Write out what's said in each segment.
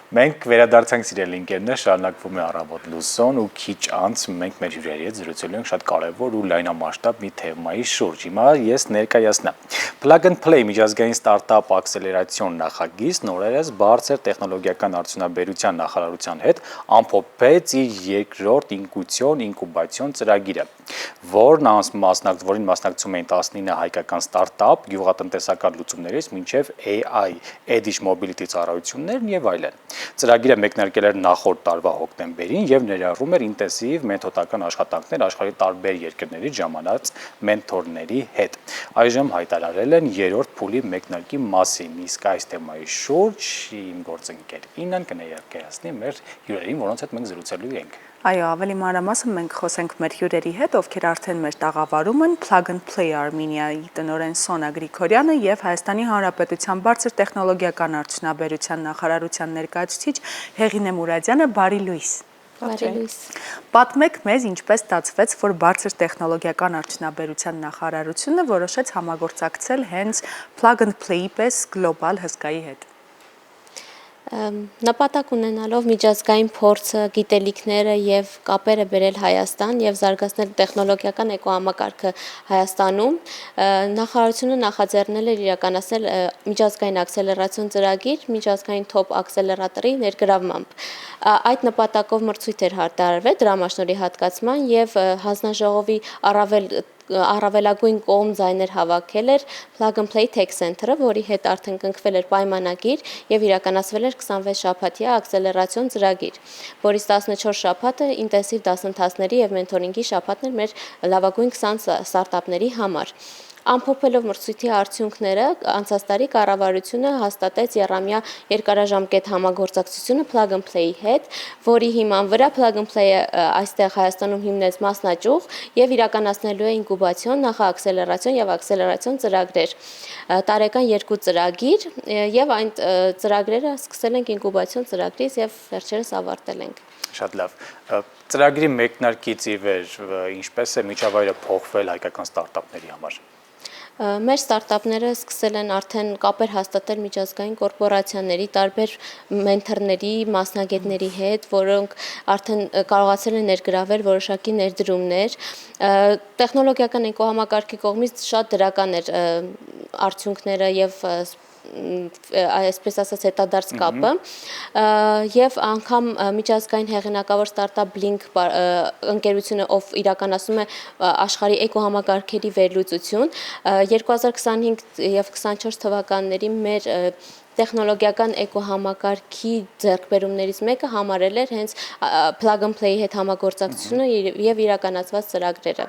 Մենք վերադարձանք սիրելի ընկերներ, շարունակվում է առավոտ լուսոն ու քիչ անց մենք մեր հյուրերի հետ զրուցելու ենք շատ կարևոր ու լայնամասշտաբ մի թեմայի շուրջ։ Հիմա ես ներկայացնեմ Plug and Play միջազգային ստարտափ ակսելերացիոն նախագիծ նորերս բարձր տեխնոլոգիական արդյունաբերության նախարարության հետ ամփոփեց իր երկրորդ ինկուբացիոն ծրագիրը, որին մասնակցում էին 19 հայկական ստարտափ, գյուղատնտեսական լուծումներից մինչև AI, Edge Mobility ծառայություններն եւ այլն։ Ծրագիրը մեկնարկել էր նախորդ տարվա հոկտեմբերին եւ ներառում էր ինտենսիվ մեթոդական աշխատանքներ աշխարհի տարբեր երկրներից ժամանած մենթորների հետ։ Այժմ հայտարարել են երրորդ փուլի մեկնարկի մասին, իսկ այս թեմայի շուրջ իմ գործընկեր Իննան կներկայացնի մեր հյուրերին, որոնց հետ մենք զրուցելու ենք։ Այո, ավելի մանրամասն մենք խոսենք մեր հյուրերի հետ, ովքեր արդեն մեր տաղավարում են Plug and Play Armenia-ի տնօրեն Սոնա Գրիգորյանը եւ Հայաստանի Հանրապետության բարձր տեխնոլոգիական արդյունաբերության նախարարության ներկայացուցիչ Հեղինե Մուրադյանը, բարի լույս։ Բարի լույս։ Պատմեք մեզ, ինչպես ստացվեց, որ բարձր տեխնոլոգիական արդյունաբերության նախարարությունը որոշեց համագործակցել հենց Plug and Play-ի պես գլոբալ հսկայի հետ։ Նպատակ ունենալով միջազգային փորձը, գիտելիքները եւ կապերը բերել Հայաստան եւ զարգացնել տեխնոլոգիական էկոհամակարգը Հայաստանում, նախարարությունը նախաձեռնել էր իրականացնել միջազգային ակսելերացիոն ծրագիր միջազգային թոփ ակսելերատորի ներգրավմամբ։ Այդ նպատակով մրցույթ էր հայտարարվել դրամաշնորհի հատկացման եւ հանձնաժողովի առավելագույն կողմ ձայներ հավաքել էր Plug and Play Tech Center-ը, որի հետ արդեն կնքվել էր պայմանագիր եւ իրականացվել էր 26 շաբաթյա ակսելերացիոն ծրագիր, որից 14 շաբաթը ինտենսիվ դասընթացների եւ մենթորինգի շաբաթն էր մեր լավագույն 20 ստարտափների համար։ Ամփոփելով մրցույթի արդյունքները, անցած տարի կառավարությունը հաստատեց եռամյա երկարաժամկետ համագործակցությունը Plug and Play-ի հետ, որի հիման վրա Plug and Play-ը այստեղ Հայաստանում հիմնեց մասնաճյուղ եւ իրականացնելու է ինկուբացիոն, նախաակսելերացիոն եւ ակսելերացիոն ծրագրեր։ Տարեկան 2 ծրագիր եւ այն ծրագրերը սկսել ենք ինկուբացիոն ծրագրից եւ վերջերս ավարտել ենք։ Շատ լավ։ Ծրագրի մեկնարկից ի վեր ինչպես է միջավայրը փոխվել հայկական ստարտափների համար։ Մեր ստարտափները սկսել են արդեն կապեր հաստատել միջազգային կորպորացիաների, տարբեր մենթորների, մասնագետների հետ, որոնք արդեն կարողացել են ներգրավել որոշակի ներդրումներ։ Տեխնոլոգիական էկոհամակարգի կողմից շատ դրական էր արդյունքները եւ այսպես ասած հետադարձ կապը եւ անգամ միջազգային հեղինակավոր ստարտափ Blink ընկերությունը, ով իրականացնում է աշխարհի էկոհամակարգերի վերլուծություն, 2025 եւ 24 թվականների մեր տեխնոլոգիական էկոհամակարգի ձեռքբերումներից մեկը համարել էր հենց Plug and Play-ի հետ համագործակցությունը եւ իրականացված ծրագրերը։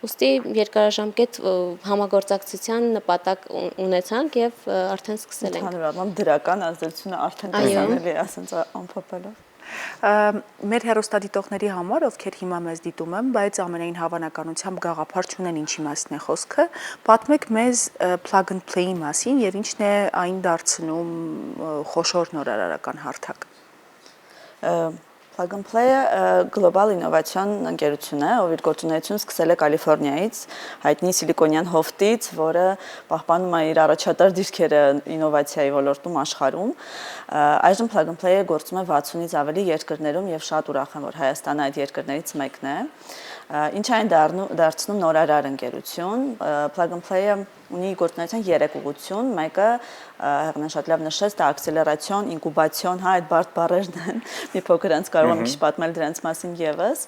Ուստի երկարաժամկետ համագործակցության նպատակ ունեցանք եւ արդեն սկսել ենք։ Ընդհանրապես դրական ազդեցությունը արդեն տեսանելի է, ասենց ամփոփելով։ Մեր հեռուստադիտողների համար, ովքեր հիմա մեզ դիտում են, բայց ամենայն հավանականությամբ գաղափար չունեն ինչի մասին է խոսքը, պատմեք մեզ Plug and Play-ի մասին եւ ինչն է այն դարձնում խոշոր նորարարական հարթակ։ Plug and Play-ը գլոբալ ինովացիոն ընկերություն է, ով իր գործունեությունը սկսել է Կալիֆոռնիայից, հայտնի Սիլիկոնյան հովտից, որը պահպանում է իր առաջատար դիրքերը ինովացիայի ոլորտում աշխարհում։ Այժմ Plug and Play-ը գործում է 60-ից ավելի երկրներում եւ շատ ուրախ եմ, որ Հայաստանը այդ երկրներից մեկն է։ Ինչ այն դարձնում նորարար ընկերություն։ Plug and Play-ը ունի գործունեության 3 ուղղություն, մեկը Հեղինեն շատ լավ նշեց, դա ակսելերացիոն, ինկուբացիոն, հա, այդ բարդ բառերն են, մի փոքր անց կարող եմ քիչ պատմել դրանց մասին եւս։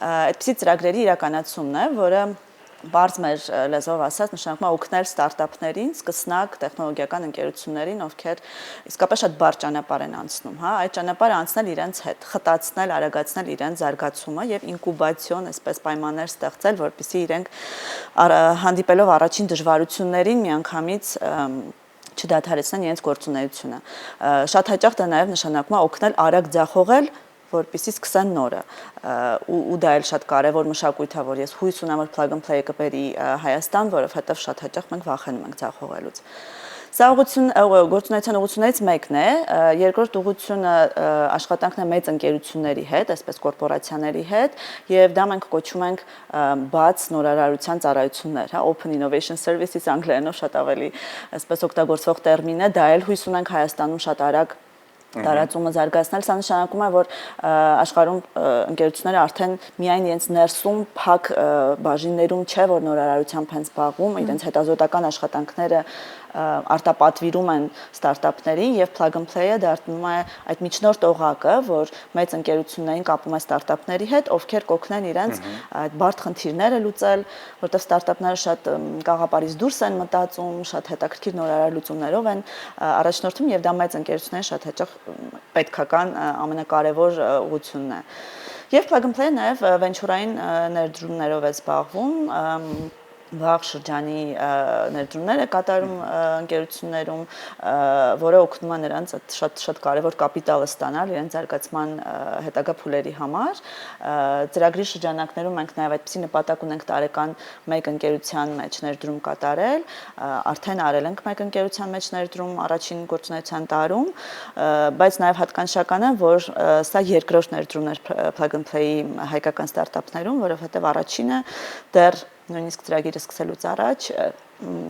Այդպիսի ծրագրերի իրականացումն է, որը բարձ մեր լեզվով ասած նշանակում է օգնել ստարտափներին, սկսնակ տեխնոլոգիական ընկերություններին, ովքեր իսկապես շատ բարդ ճանապարհ են անցնում, հա, այդ ճանապարհը անցնել իրենց հետ, խտացնել, արագացնել իրենց զարգացումը եւ ինկուբացիոն, այսպես պայմաններ ստեղծել, որպեսզի իրենք հանդիպելով առաջին դժվարություններին միանգամից չդադարեցնեն իրենց գործունեությունը։ Շատ հաճախ դա նաև նշանակում է օգնել արագ ձախողել, որպեսզի սկսեն նորը։ Ու դա էլ շատ կարևոր մշակույթ է, որ ես հույս ունեմ, որ Plug and Play-ը կբերի Հայաստան, որովհետև շատ հաճախ մենք վախենում ենք ձախողելուց։ Սա գործունեության ուղղություններից մեկն է, երկրորդ ուղղությունը աշխատանքն է մեծ ընկերությունների հետ, այսպես կորպորացիաների հետ, եւ դա մենք կոչում ենք բաց նորարարության ծառայություններ, հա, Open Innovation Services անգլերենով շատ ավելի այսպես օգտագործվող տերմին է, դա էլ հույս ունենք Հայաստանում շատ արագ տարածումը զարգացնել, սա նշանակում է, որ աշխարհում ընկերությունները արդեն միայն իրենց ներսում փակ բաժիններում չէ, որ նորարարությամբ են զբաղվում, իրենց հետազոտական աշխատանքները արտապատվիրում են ստարտափներին եւ plug and play-ը դառնում է այդ միջնորդ օղակը, որ մեծ ընկերություններին կապում է ստարտափների հետ, ովքեր կօգնեն իրենց այդ բարդ խնդիրները լուծել, որտեղ ստարտափները շատ գաղափարից դուրս են մտածում, շատ հետաքրքիր նորարար լուծումներով են առաջնորդում եւ դա մեծ ընկերություններին շատ հաճախ պետքական ամենակարևոր ուղղությունն է։ Եվ plug and play-ը նաեւ վենչուրային ներդրումներով է զբաղվում, վաղ շրջանի ներդրումներ է կատարում ընկերություններում, որը օգնում է նրանց շատ կարևոր կապիտալ ստանալ իրենց զարգացման հետագա փուլերի համար։ Ծրագրի շրջանակներում մենք նաև այդպիսի նպատակ ունենք տարեկան մեկ ընկերության մեջ ներդրում կատարել, արդեն արել ենք մեկ ընկերության մեջ ներդրում առաջին գործունեության տարում, բայց նաև հատկանշական է, որ սա երկրորդ ներդրումն էր plug and play-ի հայկական ստարտափներում, որովհետև առաջինը դեռ նույնիսկ ծրագիրը սկսելուց առաջ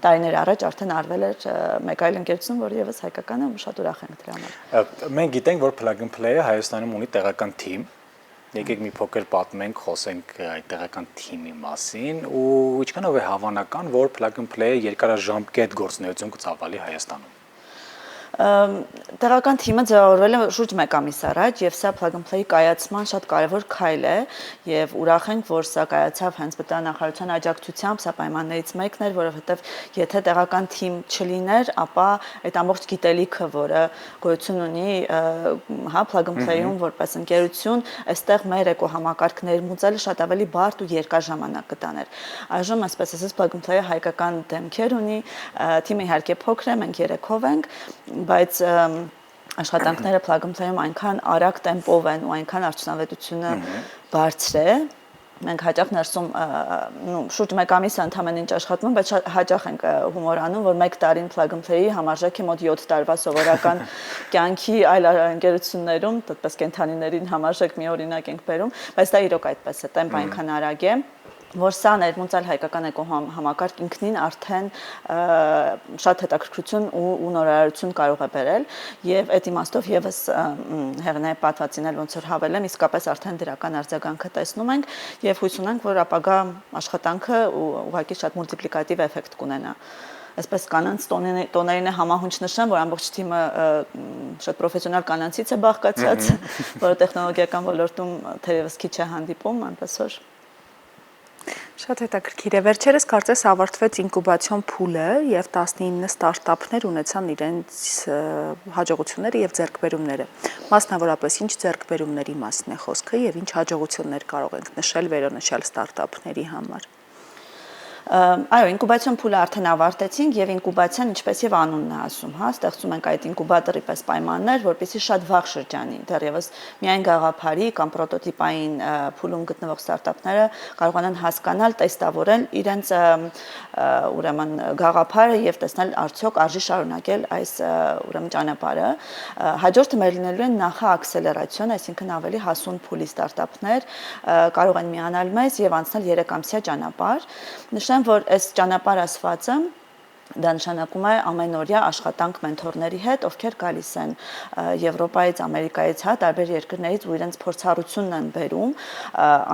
տարիներ առաջ արդեն արվել էր մեկ այլ ընկերություն, որը եւս հայկական է, ու շատ ուրախ ենք դրա համար։ Մենք գիտենք, որ plug and play-ը Հայաստանում ունի տեղական թիմ։ Եկեք մի փոքր պատմենք, խոսենք այդ տեղական թիմի մասին ու ինչքանով է հավանական, որ plug and play-ը երկարաժամկետ գործունեություն կցավալի Հայաստանում։ Տեղական թիմը ձևավորվել է շուրջ 1 ամիս առաջ եւ սա plug and play կայացման շատ կարեւոր քայլ է եւ ուրախ ենք, որ սա կայացավ հենց ԲՏՆ-նախարարության աջակցությամբ, սա պայմաններից մեկն էր, որովհետեւ եթե տեղական թիմ չլիներ, ապա այդ ամբողջ գիտելիքը, որը գոյություն ունի, հա plug and play-ում որպես ընկերություն, այստեղ մեր էկոհամակարգ ներմուծելը շատ ավելի բարդ ու երկար ժամանակ կտաներ։ Այժմ այսպես ասած plug and play-ը հայկական դեմքեր ունի, թիմը իհարկե փոքր է, մենք 3-ով ենք, բայց աշխատանքները plug and play-ում այնքան արագ տեմպով են ու այնքան արդյունավետությունը բարձր է, մենք հաճախ ներսում շուրջ 1 ամիս ընդհանրեն ինչ աշխատում, բայց հաճախ ենք հումորանում, որ 1 տարին plug and play-ի համարժեք է մոտ 7 տարվա սովորական կյանքի այլ ընկերություններում, դեպս կենթանիներին համարժեք մի օրինակ ենք բերում, բայց դա իրոք այդպես է, տեմպը այնքան արագ է, որ սա ներմուծել հայկական էկոհամակարգ ինքնին արդեն շատ հետաքրքրություն ու նորարարություն կարող է բերել եւ այդ իմաստով եւս հեղինայի պատվացին էլ ոնց որ հավելեմ իսկապես արդեն դրական արձագանքը տեսնում ենք եւ հույս ունենք որ ապագա աշխատանքը ուղղակի շատ մուլտիպլիկատիվ էֆեկտ կունենա Այսպես կանանց տոներին է համահունչ նշեմ, որ ամբողջ թիմը շատ պրոֆեսիոնալ կանանցից է բաղկացած, որը տեխնոլոգիական ոլորտում թերևս քիչ է հանդիպում, այնպես որ Շատ հետաքրքիր է։ Վերջերս կարծես ավարտվեց ինկուբացիոն փուլը եւ 19 ստարտափներ ունեցան իրենց հաջողությունները եւ ձեռքբերումները։ Մասնավորապես ինչ ձեռքբերումների մասն է խոսքը եւ ինչ հաջողություններ կարող ենք նշել վերոնշյալ ստարտափների համար։ Այո, ինկուբացիոն փուլը արդեն ավարտեցինք եւ ինկուբացիան ինչպես եւ անունն է ասում, հա, ստեղծում ենք այդ ինկուբատորի պես պայմաններ, որպեսզի շատ վաղ շրջանի, դեռևս միայն գաղափարի կամ պրոտոտիպային փուլում գտնվող ստարտափները կարողանան հասկանալ, տեստավորել իրենց ուրեմն գաղափարը եւ տեսնել արդյոք արժի շարունակել այս ուրեմն ճանապարհը։ Հաջորդը մեր լինելու են նախաաքսելերացիոն, այսինքն ավելի հասուն փուլի ստարտափներ կարող են միանալ մեզ եւ անցնել 3 ամսյա ճանապարհ։ Նշեմ, որ այս ճանապարհ ասվածը դա նշանակում է ամենօրյա աշխատանք մենթորների հետ, ովքեր գալիս են Եվրոպայից, Ամերիկայից, հա, տարբեր երկրներից ու իրենց փորձառությունն են բերում,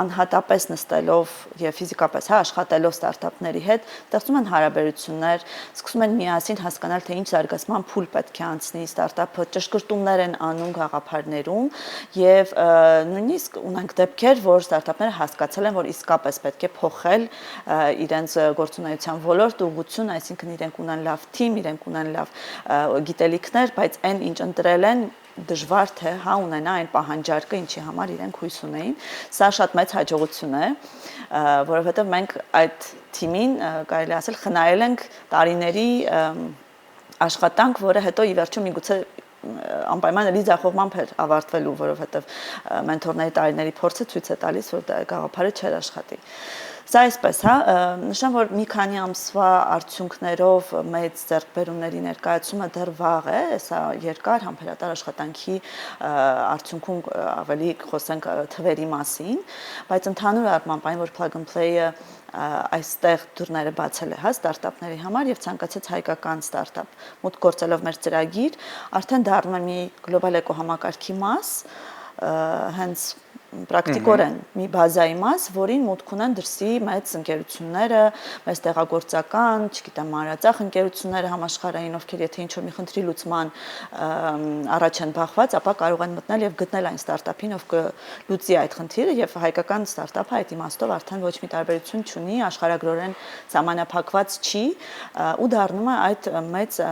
անհատապես նստելով եւ ֆիզիկապես, հա, աշխատելով ստարտափների հետ, ստեղծում են հարաբերություններ, սկսում են միասին հասկանալ, թե ինչ զարգացման փուլ պետք է անցնի ստարտափը, ճշգրտումներ են անում գաղափարներում եւ նույնիսկ ունենք դեպքեր, որ ստարտափները հասկացել են, որ իսկապես պետք է փոխել իրենց գործունեության ոլորտ, ուղղություն, այսինքն իրենք ունեն լավ թիմ, իրենք ունեն լավ գիտելիքներ, բայց այն ինչ ընտրել են դժվար թե հա ունենա այն պահանջարկը, ինչի համար իրենք հույս ունեին։ Սա շատ մեծ հաջողություն է, որովհետև մենք այդ թիմին կարելի ասել խնայել ենք տարիների աշխատանք, որը հետո ի վերջո միգուցե անպայման էլի ձախողմամբ էր ավարտվելու, որովհետև մենթորների տարիների փորձը ցույց է տալիս, որ դա գաղափարը չէր աշխատի։ Սա այսպես, հա, նշեմ, որ մի քանի ամսվա արդյունքներով մեծ ձեռքբերումների ներկայացումը դեռ վաղ է, սա երկար համբերատար աշխատանքի արդյունքում ավելի խոսենք թվերի մասին, բայց ընդհանուր առմամբ այն, որ Plug and Play-ը այստեղ դռները բացել է, հա, ստարտափների համար եւ ցանկացած հայկական ստարտափ մուտք գործելով մեր ծրագիր, արդեն դառնում է մի գլոբալ էկոհամակարգի մաս, հենց պրակտիկորեն մի բազայի մաս, որին մուտք ունեն դրսի մեծ ընկերությունները, մեծ տեղագործական, չգիտեմ, մանրածախ ընկերությունները համաշխարհային, ովքեր եթե ինչ-որ մի խնդրի լուծման առաջ են բախված, ապա կարող են մտնել եւ գտնել այն ստարտափին, ով կլուծի այդ խնդիրը եւ հայկական ստարտափը այդ իմաստով արդեն ոչ մի տարբերություն չունի, աշխարհագրորեն սահմանափակված չի ու դառնում է այդ մեծ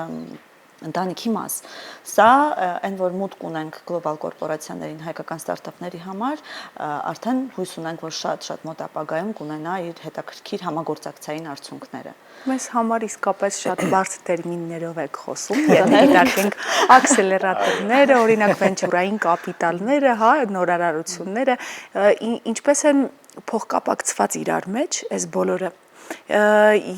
ընտանիքի մաս։ Սա այն որ մուտք ունենք գլոբալ կորպորացիաներին հայկական ստարտափների համար, արդեն հույս ունենք, որ շատ մոտ ապագայում կունենա իր հետաքրքիր համագործակցային արդյունքները։ Մեզ համար իսկապես շատ բարձր տերմիններով եք խոսում, եթե դիտարկենք աքսելերատորները, օրինակ վենչուրային կապիտալները, հա, նորարարությունները, ինչպես են փոխկապակցված իրար մեջ, այս բոլորը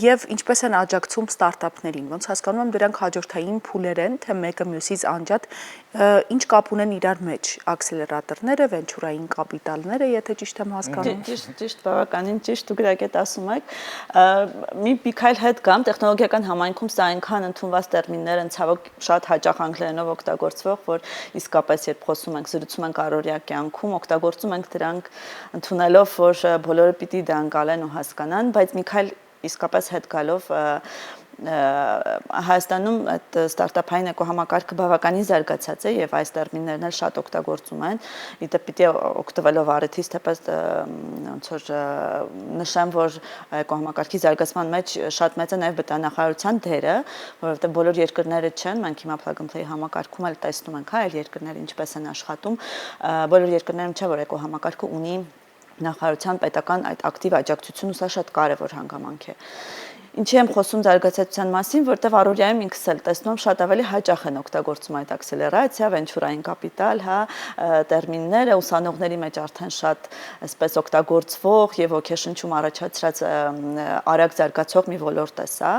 եւ ինչպես են աջակցում ստարտափներին, ոնց հասկանում եմ դրանք հաջորդային փուլեր են, թե մեկը մյուսից անջատ ինչ կապ ունեն իրար մեջ աքսելերատորները, վենչուրային կապիտալները, եթե ճիշտ եմ հասկանում։ Ճիշտ, բավականին ճիշտ ու գրագետ ասում եք։ Մի քայլ հետ կամ տեխնոլոգիական համայնքում սա այնքան ընդունված տերմիններ են, ցավոք շատ հաճախ անգլերենով օգտագործվող, որ իսկապես երբ խոսում ենք, զրուցում ենք առօրյա կյանքում, օգտագործում ենք դրանք ընդունելով, որ բոլորը պիտի դա անցալեն ու հասկանան, բայց մի քայլ իսկապես հետ գալով Հայաստանում այդ ստարտափային էկոհամակարգը բավականին զարգացած է եւ այս տերմիններն էլ շատ օգտագործում են։ Իդեպ պիտի օգտվելով առիթից թեպետ ոնց որ նշեմ, որ էկոհամակարգի զարգացման մեջ շատ մեծ է նաեւ բտանախարարության դերը, որովհետեւ բոլոր երկրները չեն, մենք հիմա Plug and Play համակարգում էլ տեսնում ենք, հա, այլ երկրները ինչպես են աշխատում, բոլոր երկրներում չէ, որ էկոհամակարգը ունի նախարարության պետական այդ ակտիվ աջակցություն ու սա շատ կարևոր հանգամանք է։ Ինչի եմ խոսում զարգացածության մասին, որտեղ առօրյայում ինքս էլ տեսնում եմ շատ ավելի հաճախ են օգտագործում այդ աքսելերացիա, վենչուրային կապիտալ, հա, տերմինները, ուսանողների մեջ արդեն շատ այսպես օգտագործվող եւ ոգեշնչում առաջացրած արագ զարգացող մի ոլորտ է սա,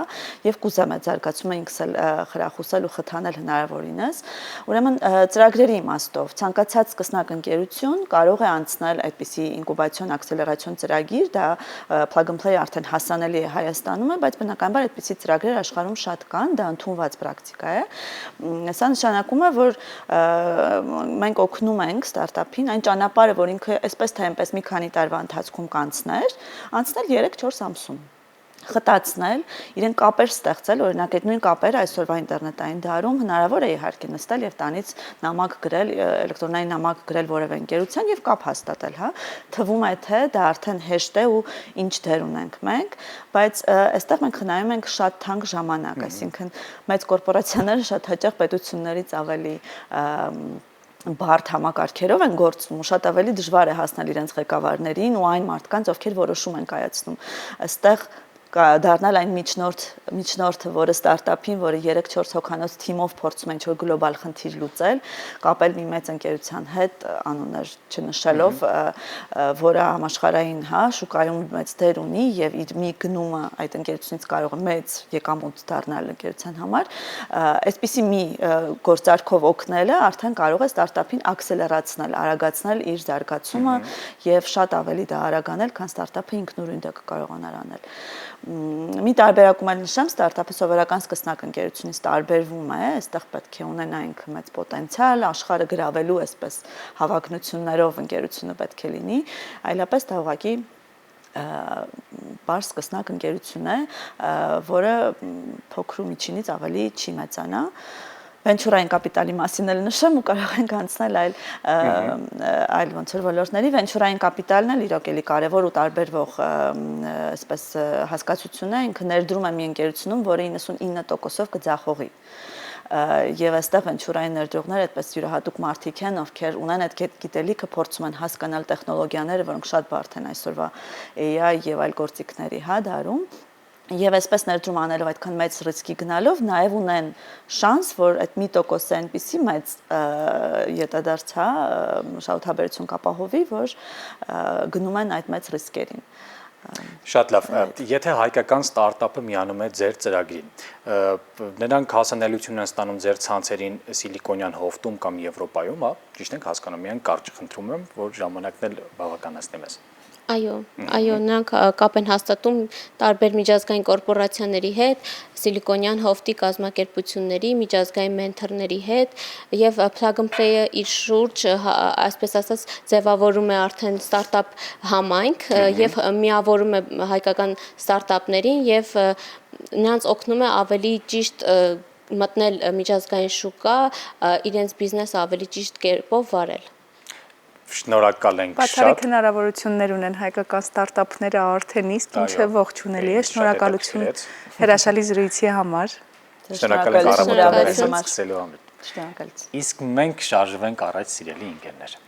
եւ կուզեմ այդ զարգացումը ինքս էլ խրախուսել ու խթանել հնարավորինս։ Ուրեմն ծրագրերի իմաստով ցանկացած սկսնակ ընկերություն կարող է անցնել այդպիսի ինկուբացիոն աքսելերացիոն ծրագիր, դա Plug and Play արդեն հասանելի է Հայաստանում, բայց բնականաբար այդպիսի ծրագրեր աշխարհում շատ կան, դա ընդունված պրակտիկա է։ Սա նշանակում է, որ մենք օգնում ենք ստարտափին այն ճանապարհը, որ ինքը այսպես թե այնպես մի քանի տարվա ընթացքում կանցներ, անցնել 3-4 ամսում։ Խտացնել, իրեն կապեր ստեղծել, օրինակ այդ նույն կապերը այսօրվա ինտերնետային դարում հնարավոր է իհարկե նստել եւ տանից նամակ գրել, էլեկտրոնային նամակ գրել որևէ ընկերության եւ կապ հաստատել, հա։ Թվում է թե դա արդեն հեշտ է ու ինչ դեր ունենք մենք, բայց այստեղ մենք խնայում ենք շատ թանկ ժամանակ, այսինքն մեծ կորպորացիաները շատ հաճախ պետություններից ավելի բարդ համակարգերով են գործում, շատ ավելի դժվար է հասնել իրենց ղեկավարներին ու այն մարդկանց, ովքեր որոշում են կայացնում։ Այստեղ դառնալ այն միջնորդը, որը ստարտափին, որը 3-4 հոգանոց թիմով փորձում են ինչ-որ գլոբալ խնդիր լուծել, կապել մի մեծ ընկերության հետ, անուններ չնշելով, որը համաշխարհային, հա, շուկայում մեծ դեր ունի եւ իր մի գնումը այդ ընկերությունից կարող է մեծ եկամուտ դառնալ ընկերության համար, այսպիսի մի գործարքով օգնելը արդեն կարող է ստարտափին աքսելերացնել, արագացնել իր զարգացումը եւ շատ ավելի դա արագանել, քան ստարտափը ինքնուրույն դա կկարողանար անել։ Մի տարբերակում էլ նշեմ, ստարտափը սովորական սկսնակ ընկերությունից տարբերվում է, այստեղ պետք է ունենայինք մեծ պոտենցիալ, աշխարհը գրավելու այսպես հավակնություններով ընկերությունը պետք է լինի, այլապես դա ուղղակի բարձ սկսնակ ընկերություն է, որը փոքր ու միջինից ավելի չի մեծանա։ Վենչուրային կապիտալի մասին էլ նշեմ ու կարող ենք անցնել այլ ոնց որ ոլորտների, վենչուրային կապիտալն էլ իրոք էլի կարևոր ու տարբերվող այսպես հասկացություն է, ինքը ներդրում է մի ընկերությունում, որը 99%-ով կձախողի։ Եվ այստեղ վենչուրային ներդրողները այդպես յուրահատուկ մարդիկ են, ովքեր ունեն այդ գիտելիքը, փորձում են հասկանալ տեխնոլոգիաները, որոնք շատ բարդ են այսօրվա AI եւ այլ գործիքների, հա, դարում։ Եվ այսպես ներդրում անելով այդքան մեծ ռիսկի գնալով նաև ունեն շանս, որ այդ 1% այնպիսի մեծ ետադարձ, շահութաբերություն կապահովի, որ գնում են այդ մեծ ռիսկերին։ Շատ լավ, եթե հայկական ստարտափը միանում է ձեր ծրագրին, նրանք հասանելիություն են ստանում ձեր ցանցերին Սիլիկոնյան հովտում կամ Եվրոպայում, հա, ճիշտ ենք հասկանում, միայն կարճ խնդրում եմ, որ ժամանակն էլ բավականացնի մեզ։ Այո, նրանք կապ են հաստատում տարբեր միջազգային կորպորացիաների հետ, Սիլիկոնյան հովտի կազմակերպությունների, միջազգային մենթորների հետ եւ Plug and Play-ը իր շուրջ, այսպես ասած, ձևավորում է արդեն ստարտափ համայնք եւ միավորում է հայկական ստարտափներին եւ նրանց օգնում է ավելի ճիշտ մտնել միջազգային շուկա, իրենց բիզնեսը ավելի ճիշտ կերպով վարել։ Շնորհակալ ենք Բացառիկ շատ։ հնարավորություններ ունեն հայկական ստարտափները արդեն իսկ, ինչը ողջունելի է, շատ շնորհակալություն հետաքրքիր հրաշալի զրույցի համար։ Շնորհակալ ենք առավոտը Շնորհակալություն։ մեզ սկսելու համար։ Շնորհակալություն։ Իսկ մենք շարժվենք առաջ, սիրելի ընկերներ։